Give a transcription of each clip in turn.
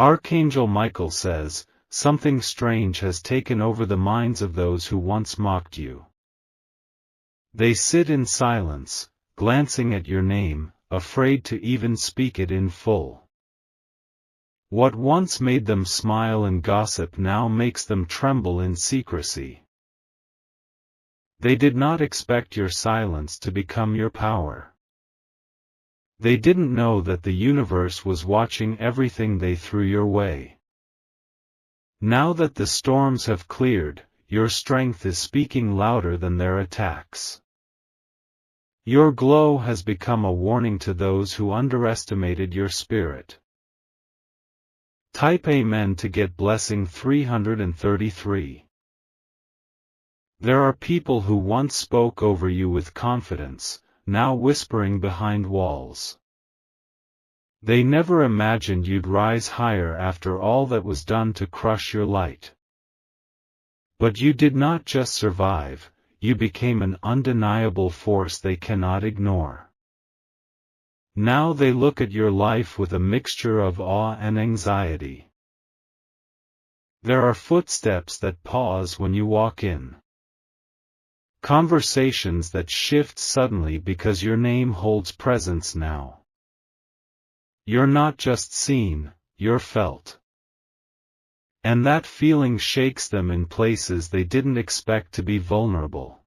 Archangel Michael says, something strange has taken over the minds of those who once mocked you. They sit in silence, glancing at your name, afraid to even speak it in full. What once made them smile and gossip now makes them tremble in secrecy. They did not expect your silence to become your power. They didn't know that the universe was watching everything they threw your way. Now that the storms have cleared, your strength is speaking louder than their attacks. Your glow has become a warning to those who underestimated your spirit. Type Amen to get blessing 333. There are people who once spoke over you with confidence, now whispering behind walls. They never imagined you'd rise higher after all that was done to crush your light. But you did not just survive, you became an undeniable force they cannot ignore. Now they look at your life with a mixture of awe and anxiety. There are footsteps that pause when you walk in. Conversations that shift suddenly because your name holds presence now. You're not just seen, you're felt. And that feeling shakes them in places they didn't expect to be vulnerable.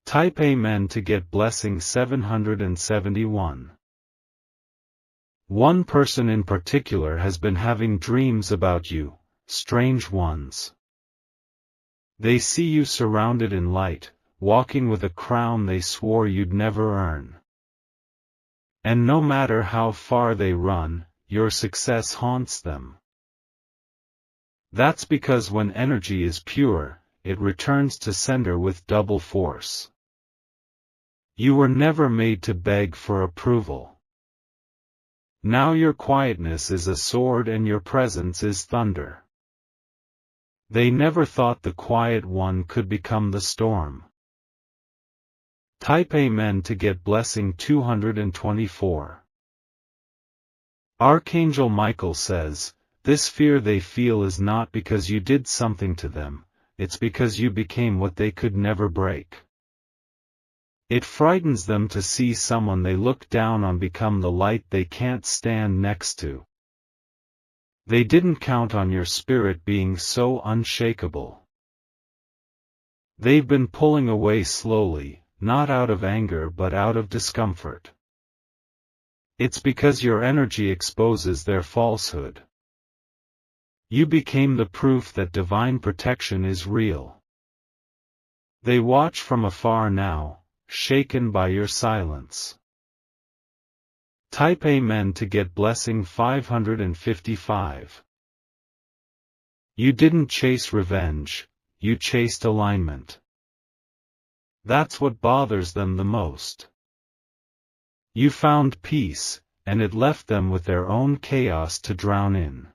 Type Amen to get blessing 771. One person in particular has been having dreams about you, strange ones. They see you surrounded in light, walking with a crown they swore you'd never earn. And no matter how far they run, your success haunts them. That's because when energy is pure, it returns to sender with double force. You were never made to beg for approval. Now your quietness is a sword and your presence is thunder. They never thought the quiet one could become the storm. Type Amen to get blessing 224. Archangel Michael says, this fear they feel is not because you did something to them, it's because you became what they could never break. It frightens them to see someone they look down on become the light they can't stand next to. They didn't count on your spirit being so unshakable. They've been pulling away slowly, not out of anger but out of discomfort. It's because your energy exposes their falsehood. You became the proof that divine protection is real. They watch from afar now, shaken by your silence. Type Amen to get blessing 555. You didn't chase revenge, you chased alignment. That's what bothers them the most. You found peace, and it left them with their own chaos to drown in.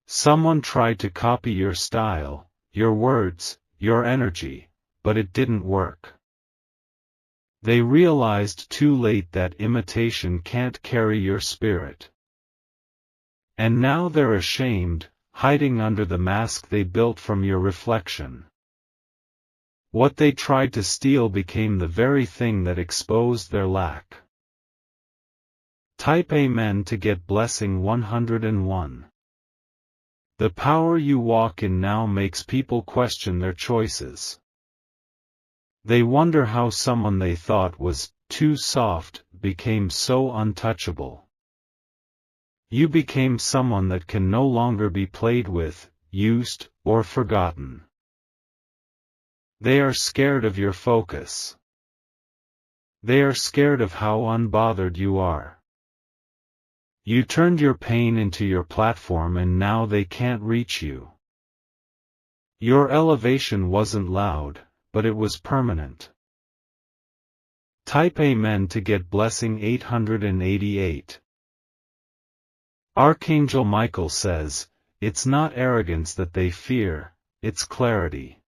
Someone tried to copy your style, your words, your energy, but it didn't work. They realized too late that imitation can't carry your spirit. And now they're ashamed, hiding under the mask they built from your reflection. What they tried to steal became the very thing that exposed their lack. Type Amen to get blessing 101. The power you walk in now makes people question their choices. They wonder how someone they thought was too soft became so untouchable. You became someone that can no longer be played with, used, or forgotten. They are scared of your focus. They are scared of how unbothered you are. You turned your pain into your platform and now they can't reach you. Your elevation wasn't loud, but it was permanent. Type Amen to get blessing 888. Archangel Michael says, it's not arrogance that they fear, it's clarity.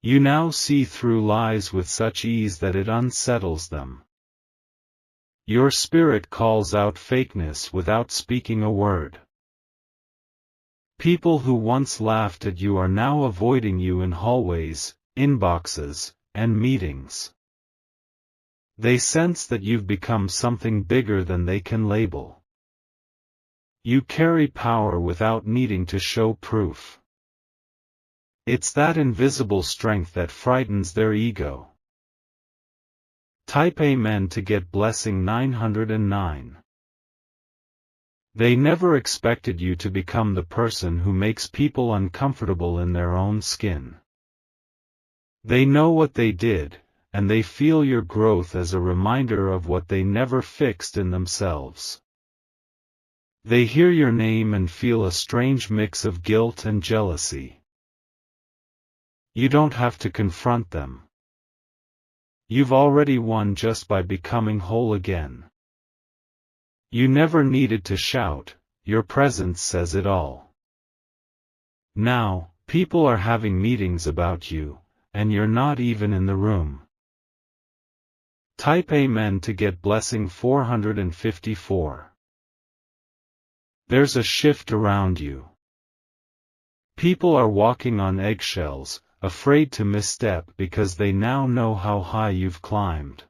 You now see through lies with such ease that it unsettles them. Your spirit calls out fakeness without speaking a word. People who once laughed at you are now avoiding you in hallways, inboxes, and meetings. They sense that you've become something bigger than they can label. You carry power without needing to show proof. It's that invisible strength that frightens their ego. Type Amen to get blessing 909. They never expected you to become the person who makes people uncomfortable in their own skin. They know what they did, and they feel your growth as a reminder of what they never fixed in themselves. They hear your name and feel a strange mix of guilt and jealousy. You don't have to confront them. You've already won just by becoming whole again. You never needed to shout, your presence says it all. Now, people are having meetings about you, and you're not even in the room. Type Amen to get blessing 454. There's a shift around you. People are walking on eggshells, afraid to misstep because they now know how high you've climbed.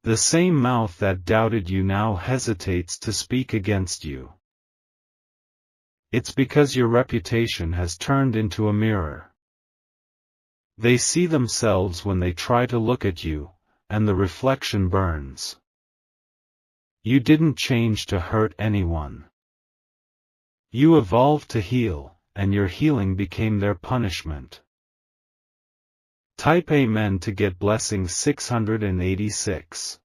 The same mouth that doubted you now hesitates to speak against you. It's because your reputation has turned into a mirror. They see themselves when they try to look at you, and the reflection burns. You didn't change to hurt anyone. You evolved to heal, and your healing became their punishment. Type Amen to get blessing 686.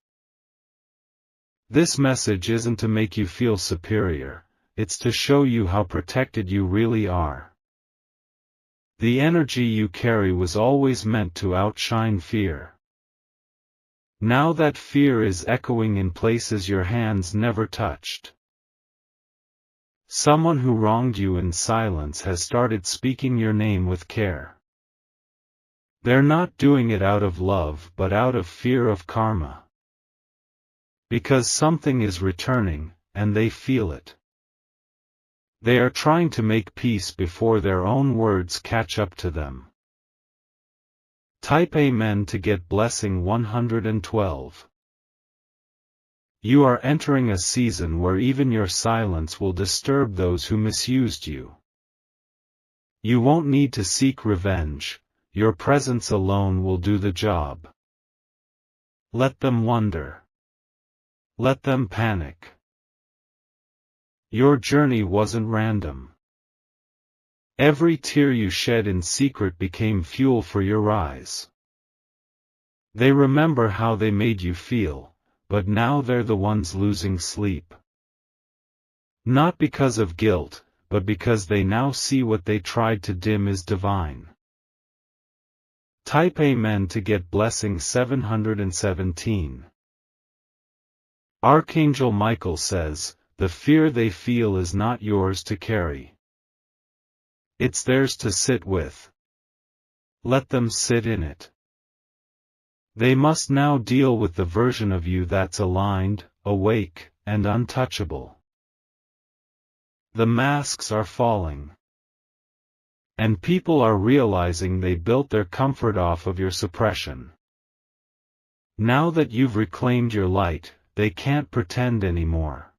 This message isn't to make you feel superior, it's to show you how protected you really are. The energy you carry was always meant to outshine fear. Now that fear is echoing in places your hands never touched. Someone who wronged you in silence has started speaking your name with care. They're not doing it out of love but out of fear of karma. Because something is returning, and they feel it. They are trying to make peace before their own words catch up to them. Type Amen to get blessing 112. You are entering a season where even your silence will disturb those who misused you. You won't need to seek revenge, your presence alone will do the job. Let them wonder. Let them panic. Your journey wasn't random. Every tear you shed in secret became fuel for your rise. They remember how they made you feel, but now they're the ones losing sleep. Not because of guilt, but because they now see what they tried to dim is divine. Type Amen to get blessing 717. Archangel Michael says, the fear they feel is not yours to carry. It's theirs to sit with. Let them sit in it. They must now deal with the version of you that's aligned, awake, and untouchable. The masks are falling. And people are realizing they built their comfort off of your suppression. Now that you've reclaimed your light, they can't pretend anymore.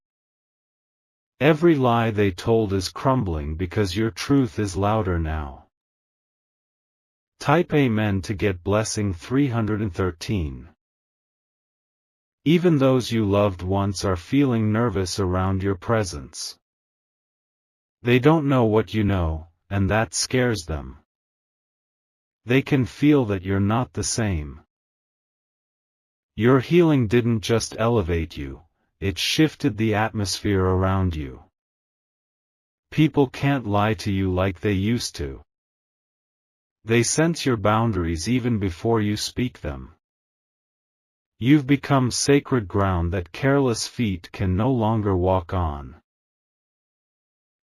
Every lie they told is crumbling because your truth is louder now. Type Amen to get blessing 313. Even those you loved once are feeling nervous around your presence. They don't know what you know, and that scares them. They can feel that you're not the same. Your healing didn't just elevate you, it shifted the atmosphere around you. People can't lie to you like they used to. They sense your boundaries even before you speak them. You've become sacred ground that careless feet can no longer walk on.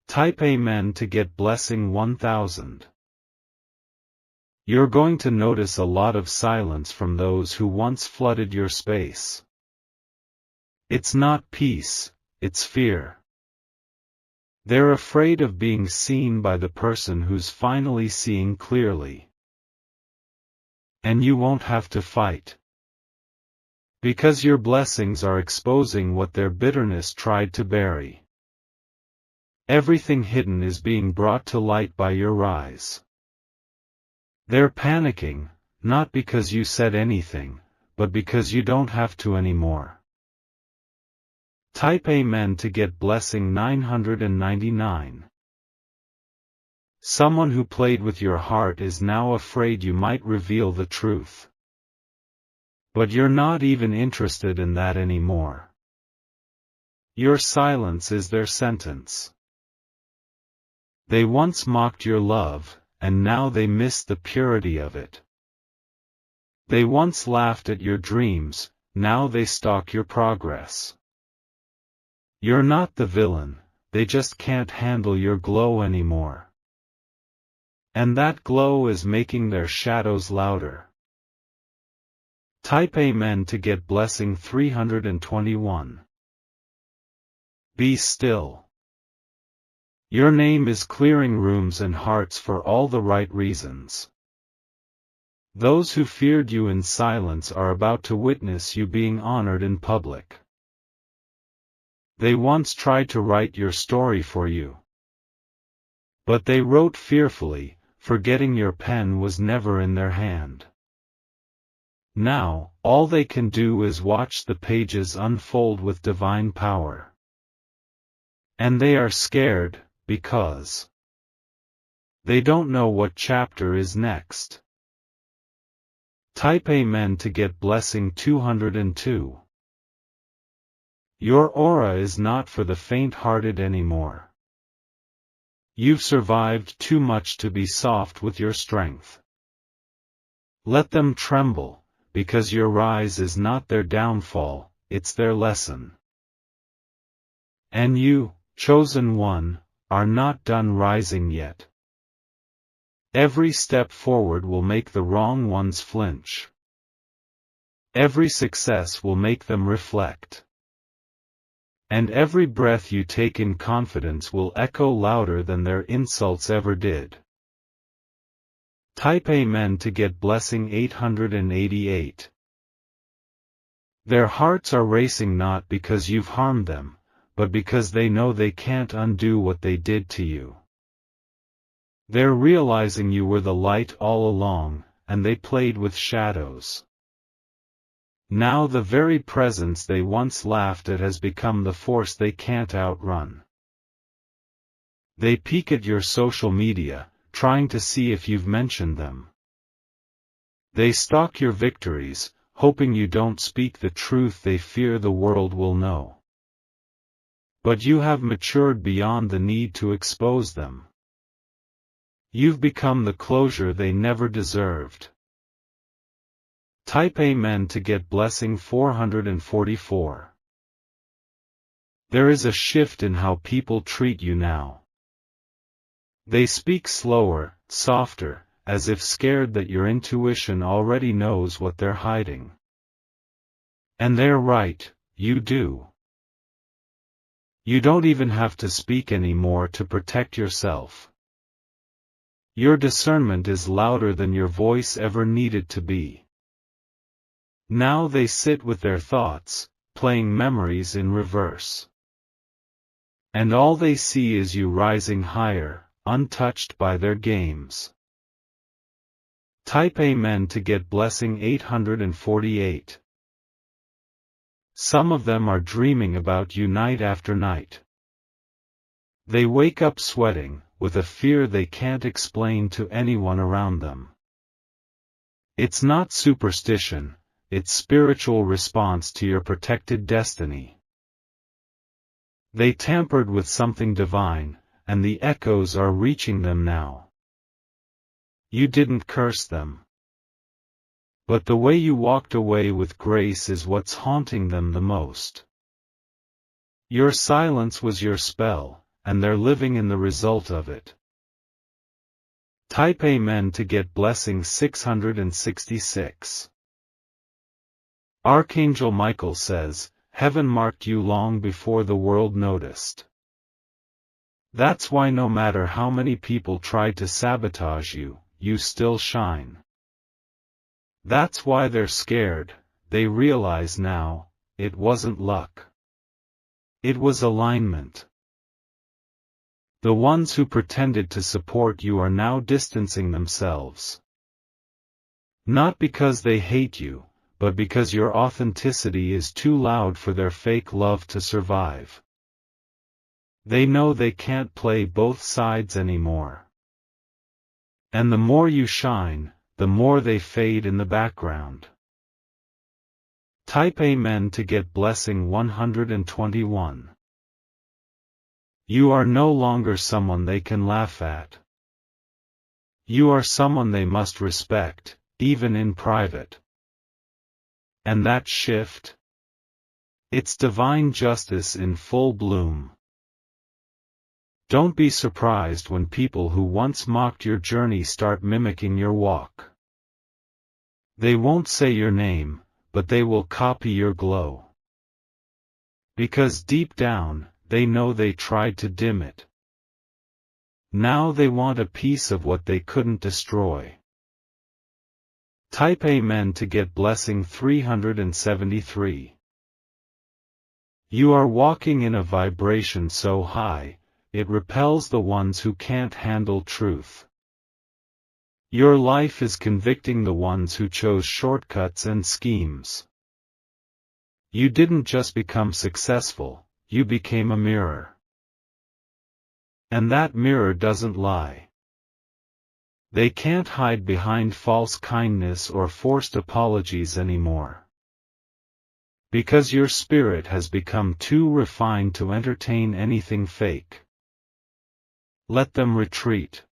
Type Amen to get blessing 1000. You're going to notice a lot of silence from those who once flooded your space. It's not peace, it's fear. They're afraid of being seen by the person who's finally seeing clearly. And you won't have to fight. Because your blessings are exposing what their bitterness tried to bury. Everything hidden is being brought to light by your rise. They're panicking, not because you said anything, but because you don't have to anymore. Type Amen to get blessing 999. Someone who played with your heart is now afraid you might reveal the truth. But you're not even interested in that anymore. Your silence is their sentence. They once mocked your love, and now they miss the purity of it. They once laughed at your dreams, now they stalk your progress. You're not the villain, they just can't handle your glow anymore. And that glow is making their shadows louder. Type Amen to get blessing 321. Be still. Your name is clearing rooms and hearts for all the right reasons. Those who feared you in silence are about to witness you being honored in public. They once tried to write your story for you. But they wrote fearfully, forgetting your pen was never in their hand. Now, all they can do is watch the pages unfold with divine power. And they are scared, because they don't know what chapter is next. Type Amen to get blessing 202. Your aura is not for the faint-hearted anymore. You've survived too much to be soft with your strength. Let them tremble, because your rise is not their downfall, it's their lesson. And you, chosen one, are not done rising yet. Every step forward will make the wrong ones flinch. Every success will make them reflect. And every breath you take in confidence will echo louder than their insults ever did. Type Amen to get blessing 888. Their hearts are racing not because you've harmed them, but because they know they can't undo what they did to you. They're realizing you were the light all along, and they played with shadows. Now the very presence they once laughed at has become the force they can't outrun. They peek at your social media, trying to see if you've mentioned them. They stalk your victories, hoping you don't speak the truth they fear the world will know. But you have matured beyond the need to expose them. You've become the closure they never deserved. Type Amen to get blessing 444. There is a shift in how people treat you now. They speak slower, softer, as if scared that your intuition already knows what they're hiding. And they're right, you do. You don't even have to speak anymore to protect yourself. Your discernment is louder than your voice ever needed to be. Now they sit with their thoughts, playing memories in reverse. And all they see is you rising higher, untouched by their games. Type Amen to get blessing 848. Some of them are dreaming about you night after night. They wake up sweating, with a fear they can't explain to anyone around them. It's not superstition, it's spiritual response to your protected destiny. They tampered with something divine, and the echoes are reaching them now. You didn't curse them. But the way you walked away with grace is what's haunting them the most. Your silence was your spell, and they're living in the result of it. Type Amen to get blessing 666. Archangel Michael says, heaven marked you long before the world noticed. That's why no matter how many people tried to sabotage you, you still shine. That's why they're scared. They realize now, it wasn't luck. It was alignment. The ones who pretended to support you are now distancing themselves. Not because they hate you, but because your authenticity is too loud for their fake love to survive. They know they can't play both sides anymore. And the more you shine, the more they fade in the background. Type Amen to get blessing 121. You are no longer someone they can laugh at. You are someone they must respect, even in private. And that shift? It's divine justice in full bloom. Don't be surprised when people who once mocked your journey start mimicking your walk. They won't say your name, but they will copy your glow. Because deep down, they know they tried to dim it. Now they want a piece of what they couldn't destroy. Type Amen to get blessing 373. You are walking in a vibration so high, it repels the ones who can't handle truth. Your life is convicting the ones who chose shortcuts and schemes. You didn't just become successful, you became a mirror. And that mirror doesn't lie. They can't hide behind false kindness or forced apologies anymore. Because your spirit has become too refined to entertain anything fake. Let them retreat.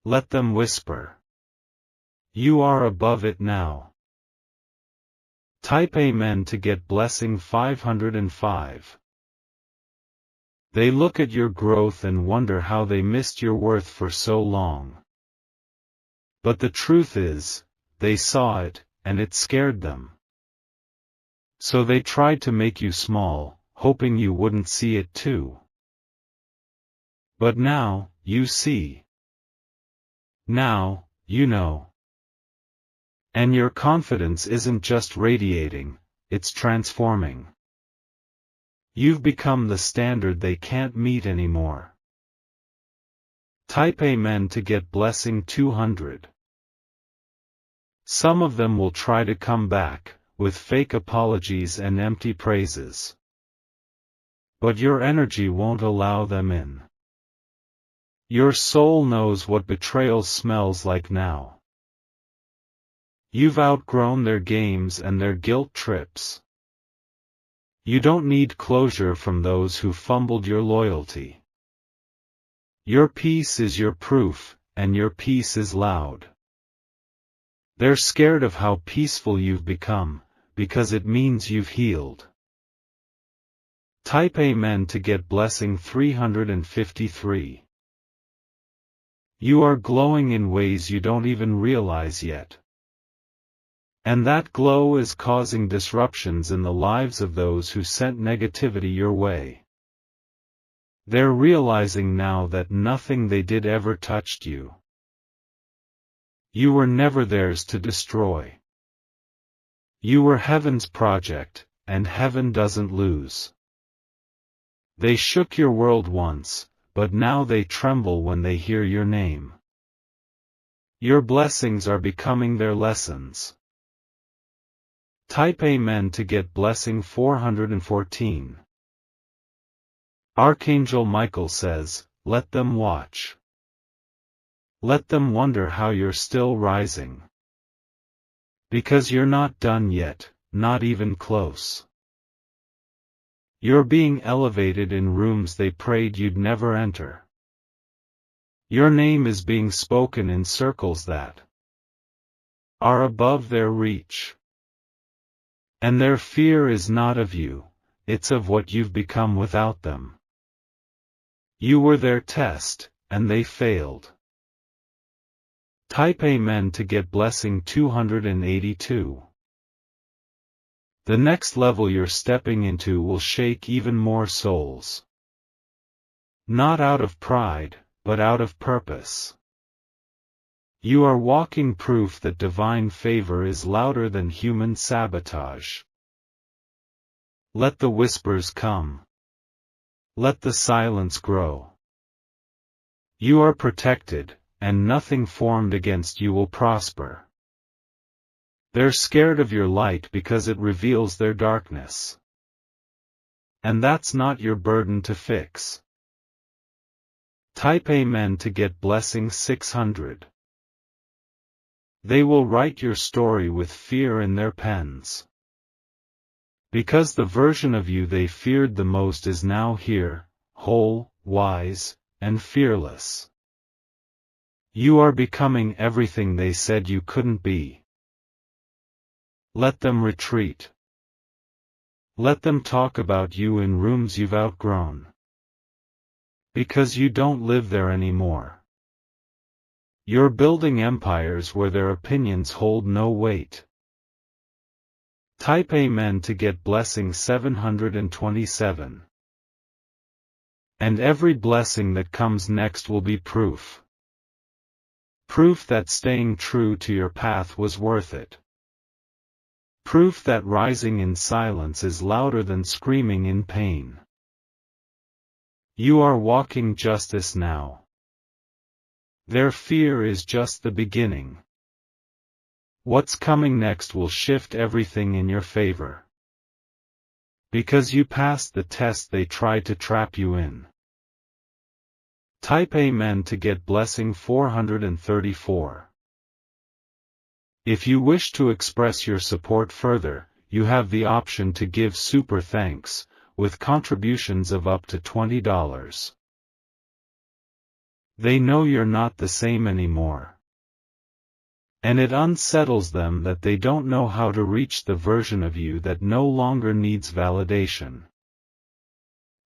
Let them whisper. You are above it now. Type Amen to get blessing 505. They look at your growth and wonder how they missed your worth for so long. But the truth is, they saw it, and it scared them. So they tried to make you small, hoping you wouldn't see it too. But now, you see. Now, you know. And your confidence isn't just radiating, it's transforming. You've become the standard they can't meet anymore. Type Amen to get blessing 200. Some of them will try to come back, with fake apologies and empty praises. But your energy won't allow them in. Your soul knows what betrayal smells like now. You've outgrown their games and their guilt trips. You don't need closure from those who fumbled your loyalty. Your peace is your proof, and your peace is loud. They're scared of how peaceful you've become, because it means you've healed. Type Amen to get blessing 353. You are glowing in ways you don't even realize yet. And that glow is causing disruptions in the lives of those who sent negativity your way. They're realizing now that nothing they did ever touched you. You were never theirs to destroy. You were heaven's project, and heaven doesn't lose. They shook your world once, but now they tremble when they hear your name. Your blessings are becoming their lessons. Type Amen to get blessing 414. Archangel Michael says, let them watch. Let them wonder how you're still rising. Because you're not done yet, not even close. You're being elevated in rooms they prayed you'd never enter. Your name is being spoken in circles that are above their reach. And their fear is not of you, it's of what you've become without them. You were their test, and they failed. Type Amen to get blessing 282. The next level you're stepping into will shake even more souls. Not out of pride, but out of purpose. You are walking proof that divine favor is louder than human sabotage. Let the whispers come. Let the silence grow. You are protected, and nothing formed against you will prosper. They're scared of your light because it reveals their darkness. And that's not your burden to fix. Type Amen to get blessing 600. They will write your story with fear in their pens. Because the version of you they feared the most is now here, whole, wise, and fearless. You are becoming everything they said you couldn't be. Let them retreat. Let them talk about you in rooms you've outgrown. Because you don't live there anymore. You're building empires where their opinions hold no weight. Type Amen to get blessing 727. And every blessing that comes next will be proof. Proof that staying true to your path was worth it. Proof that rising in silence is louder than screaming in pain. You are walking justice now. Their fear is just the beginning. What's coming next will shift everything in your favor. Because you passed the test they tried to trap you in. Type Amen to get blessing 434. If you wish to express your support further, you have the option to give super thanks, with contributions of up to $20. They know you're not the same anymore. And it unsettles them that they don't know how to reach the version of you that no longer needs validation.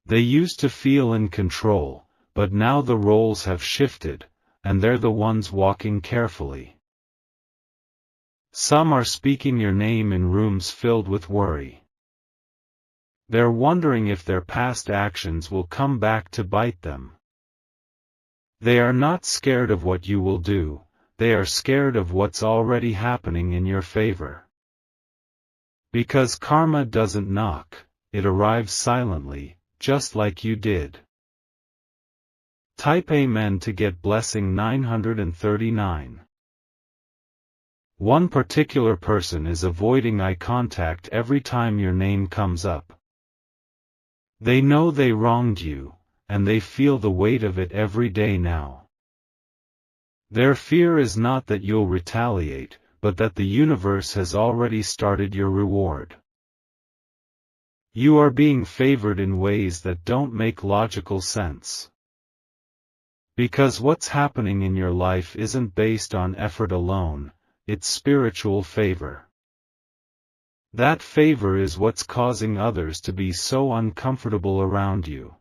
They used to feel in control, but now the roles have shifted, and they're the ones walking carefully. Some are speaking your name in rooms filled with worry. They're wondering if their past actions will come back to bite them. They are not scared of what you will do, they are scared of what's already happening in your favor. Because karma doesn't knock, it arrives silently, just like you did. Type Amen to get blessing 939. One particular person is avoiding eye contact every time your name comes up. They know they wronged you, and they feel the weight of it every day now. Their fear is not that you'll retaliate, but that the universe has already started your reward. You are being favored in ways that don't make logical sense. Because what's happening in your life isn't based on effort alone, it's spiritual favor. That favor is what's causing others to be so uncomfortable around you.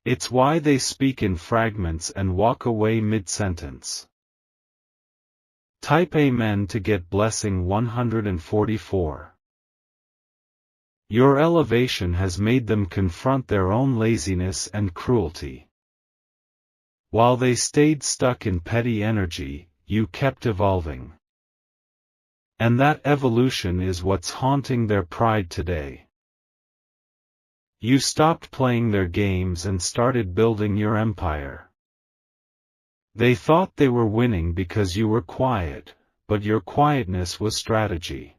It's why they speak in fragments and walk away mid-sentence. Type Amen to get blessing 144. Your elevation has made them confront their own laziness and cruelty. While they stayed stuck in petty energy, you kept evolving. And that evolution is what's haunting their pride today. You stopped playing their games and started building your empire. They thought they were winning because you were quiet, but your quietness was strategy.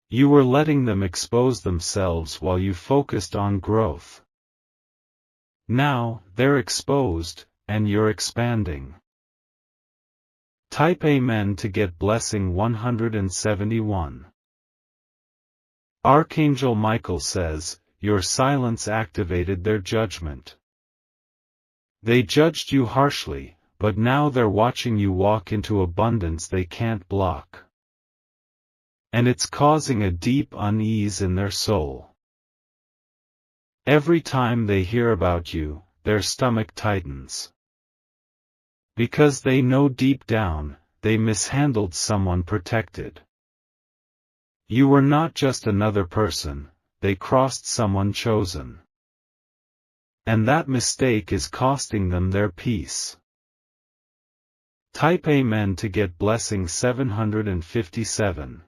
You were letting them expose themselves while you focused on growth. Now, they're exposed, and you're expanding. Type Amen to get blessing 171. Archangel Michael says, your silence activated their judgment. They judged you harshly, but now they're watching you walk into abundance they can't block. And it's causing a deep unease in their soul. Every time they hear about you, their stomach tightens. Because they know deep down, they mishandled someone protected. You were not just another person, they crossed someone chosen. And that mistake is costing them their peace. Type Amen to get blessing 757.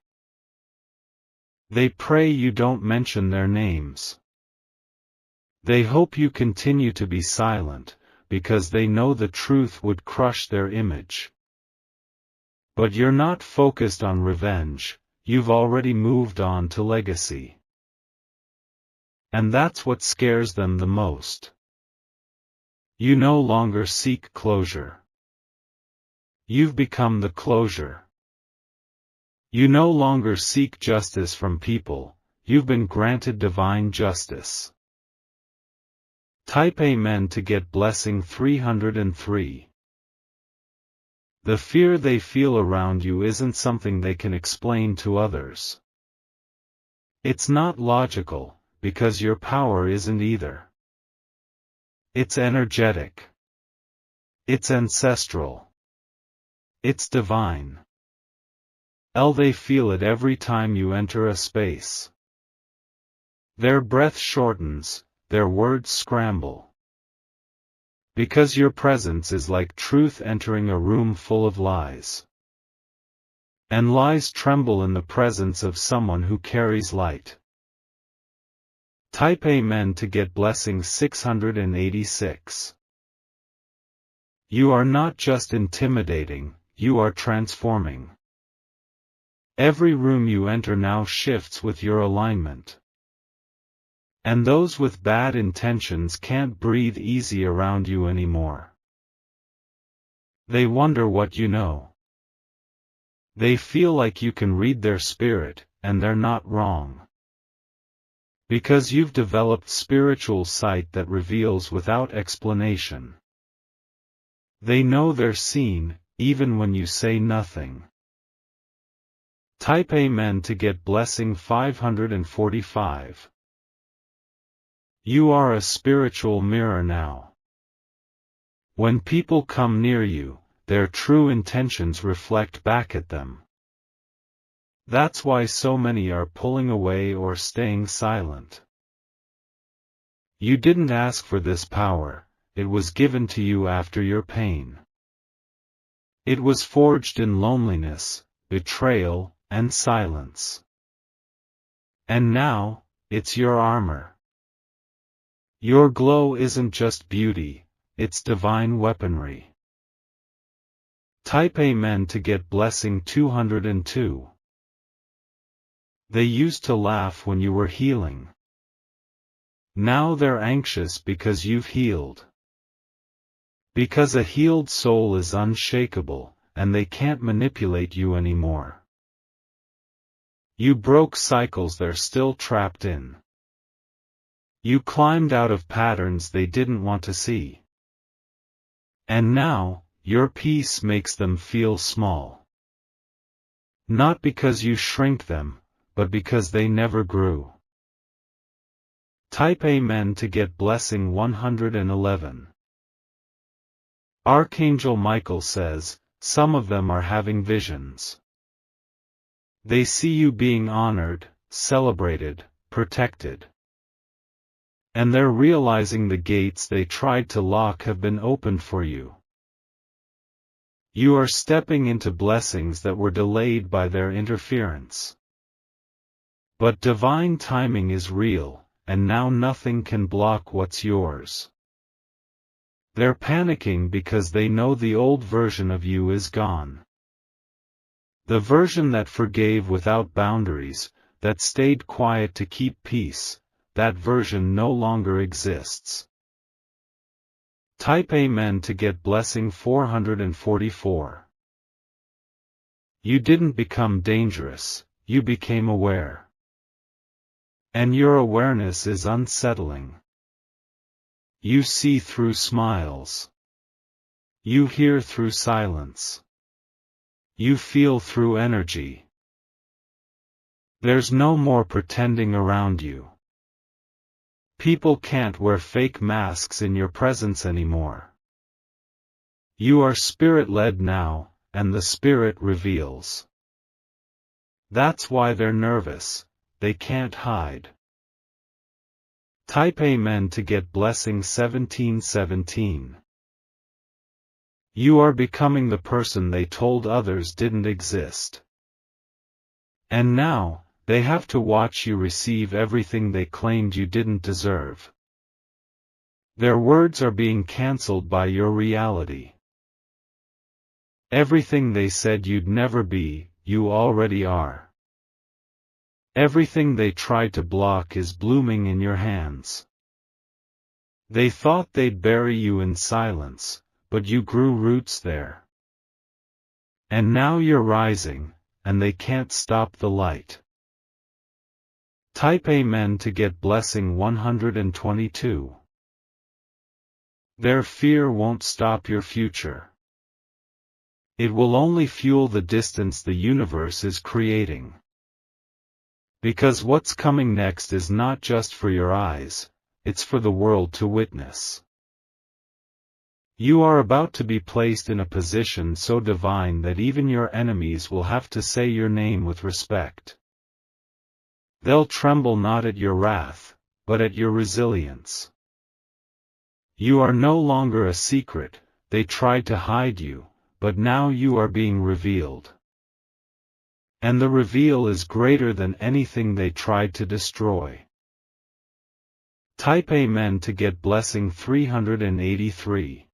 They pray you don't mention their names. They hope you continue to be silent, because they know the truth would crush their image. But you're not focused on revenge, you've already moved on to legacy. And that's what scares them the most. You no longer seek closure. You've become the closure. You no longer seek justice from people, you've been granted divine justice. Type Amen to get blessing 303. The fear they feel around you isn't something they can explain to others. It's not logical, because your power isn't either. It's energetic. It's ancestral. It's divine. They feel it every time you enter a space. Their breath shortens, their words scramble. Because your presence is like truth entering a room full of lies. And lies tremble in the presence of someone who carries light. Type Amen to get blessing 686. You are not just intimidating, you are transforming. Every room you enter now shifts with your alignment. And those with bad intentions can't breathe easy around you anymore. They wonder what you know. They feel like you can read their spirit, and they're not wrong. Because you've developed spiritual sight that reveals without explanation. They know they're seen, even when you say nothing. Type Amen to get blessing 545. You are a spiritual mirror now. When people come near you, their true intentions reflect back at them. That's why so many are pulling away or staying silent. You didn't ask for this power, it was given to you after your pain. It was forged in loneliness, betrayal, and silence. And now, it's your armor. Your glow isn't just beauty, it's divine weaponry. Type Amen to get blessing 202. They used to laugh when you were healing. Now they're anxious because you've healed. Because a healed soul is unshakable, and they can't manipulate you anymore. You broke cycles they're still trapped in. You climbed out of patterns they didn't want to see. And now, your peace makes them feel small. Not because you shrink them, but because they never grew. Type Amen to get blessing 111. Archangel Michael says, some of them are having visions. They see you being honored, celebrated, protected. And they're realizing the gates they tried to lock have been opened for you. You are stepping into blessings that were delayed by their interference. But divine timing is real, and now nothing can block what's yours. They're panicking because they know the old version of you is gone. The version that forgave without boundaries, that stayed quiet to keep peace, that version no longer exists. Type Amen to get blessing 444. You didn't become dangerous, you became aware. And your awareness is unsettling. You see through smiles. You hear through silence. You feel through energy. There's no more pretending around you. People can't wear fake masks in your presence anymore. You are spirit-led now, and the Spirit reveals. That's why they're nervous, they can't hide. Type Amen to get blessing 1717. You are becoming the person they told others didn't exist. And now, they have to watch you receive everything they claimed you didn't deserve. Their words are being cancelled by your reality. Everything they said you'd never be, you already are. Everything they tried to block is blooming in your hands. They thought they'd bury you in silence, but you grew roots there. And now you're rising, and they can't stop the light. Type Amen to get blessing 122. Their fear won't stop your future. It will only fuel the distance the universe is creating. Because what's coming next is not just for your eyes, it's for the world to witness. You are about to be placed in a position so divine that even your enemies will have to say your name with respect. They'll tremble not at your wrath, but at your resilience. You are no longer a secret, they tried to hide you, but now you are being revealed. And the reveal is greater than anything they tried to destroy. Type Amen to get blessing 383.